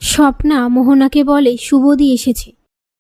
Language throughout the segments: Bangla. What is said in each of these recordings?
স্বপ্না মোহনাকে বলে শুভদি এসেছে,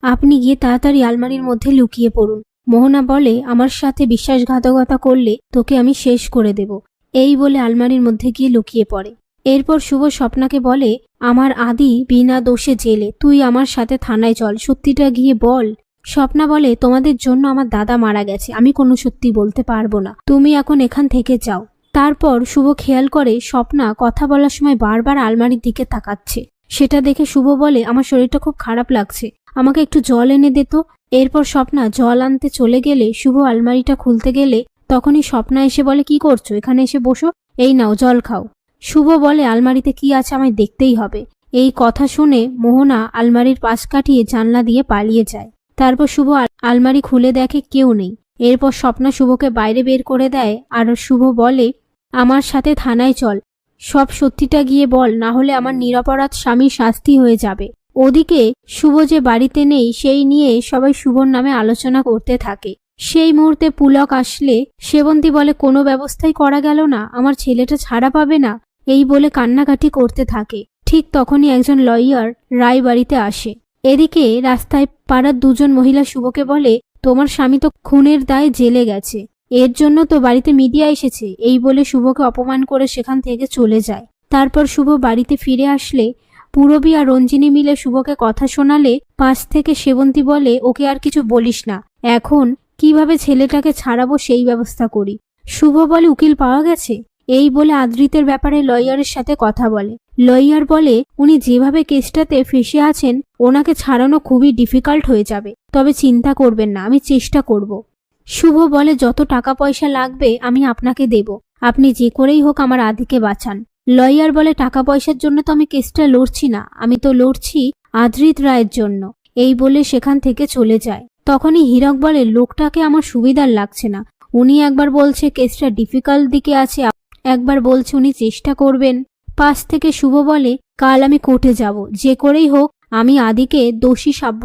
আপনি গিয়ে তাড়াতাড়ি আলমারির মধ্যে লুকিয়ে পড়ুন। মোহনা বলে আমার সাথে বিশ্বাসঘাতকতা করলে তোকে আমি শেষ করে দেব। এই বলে আলমারির মধ্যে গিয়ে লুকিয়ে পড়ে। এরপর শুভ স্বপ্নাকে বলে আমার আদি বিনা দোষে জেলে, তুই আমার সাথে থানায় চল, সত্যিটা গিয়ে বল। স্বপ্না বলে তোমাদের জন্য আমার দাদা মারা গেছে, আমি কোনো সত্যি বলতে পারবো না, তুমি এখন এখান থেকে যাও। তারপর শুভ খেয়াল করে স্বপ্না কথা বলার সময় বারবার আলমারির দিকে তাকাচ্ছে। সেটা দেখে শুভ বলে আমার শরীরটা খুব খারাপ লাগছে, আমাকে একটু জল এনে দে তো। এরপর স্বপ্না জল আনতে চলে গেলে শুভ আলমারিটা খুলতে গেলে তখনই স্বপ্না এসে বলে কি করছো, এখানে এসে বসো, এই নাও জল খাও। শুভ বলে আলমারিতে কি আছে আমায় দেখতেই হবে। এই কথা শুনে মোহনা আলমারির পাশ কাটিয়ে জানলা দিয়ে পালিয়ে যায়। তারপর শুভ আলমারি খুলে দেখে কেউ নেই। এরপর স্বপ্না শুভকে বাইরে বের করে দেয় আর শুভ বলে আমার সাথে থানায় চল, সব সত্যিটা গিয়ে বল, না হলে আমার নিরপরাধ স্বামীর শাস্তি হয়ে যাবে। ওদিকে শুভ যে বাড়িতে নেই সেই নিয়ে সবাই শুভর নামে আলোচনা করতে থাকে। সেই মুহূর্তে পুলক আসলে সেবন্তী বলে কোনো ব্যবস্থাই করা গেল না, আমার ছেলেটা ছাড়া পাবে না, এই বলে কান্নাকাটি করতে থাকে। ঠিক তখনই একজন লয়ার রায় বাড়িতে আসে। এদিকে রাস্তায় পাড়ার দুজন মহিলা শুভকে বলে তোমার স্বামী তো খুনের দায়ে জেলে গেছে, এর জন্য তো বাড়িতে মিডিয়া এসেছে, এই বলে শুভকে অপমান করে সেখান থেকে চলে যায়। তারপর শুভ বাড়িতে ফিরে আসলে পূরবী আর রঞ্জিনী মিলে শুভকে কথা শোনালে পাশ থেকে সেবন্তী বলে ওকে আর কিছু বলিস না, এখন কিভাবে ছেলেটাকে ছাড়াবো সেই ব্যবস্থা করি। শুভ বলে উকিল পাওয়া গেছে, এই বলে আদ্রিতের ব্যাপারে লয়ারের সাথে কথা বলে। লয়ার বলে উনি যেভাবে কেসটাতে ফেসে আছেন ওনাকে ছাড়ানো খুবই ডিফিকাল্ট হয়ে যাবে, তবে চিন্তা করবেন না, আমি চেষ্টা করব। শুভ বলে যত টাকা পয়সা লাগবে আমি আপনাকে দেব, আপনি যে করেই হোক আমার আদিকে বাঁচান। লয়ার বলে টাকা পয়সার জন্য তো আমি কেসটা লড়ছি না, আমি তো লড়ছি আদ্রিত রায়ের জন্য, এই বলে সেখান থেকে চলে যায়। তখনই হীরক বলে লোকটাকে আমার সুবিধার লাগছে না, উনি একবার বলছে কেসটা ডিফিকাল্ট দিকে আছে, একবার বলছে উনি চেষ্টা করবেন। পাশ থেকে শুভ বলে কাল আমি কোর্টে যাব, যে করেই হোক আমি আদিকে দোষী সাব্যস্ত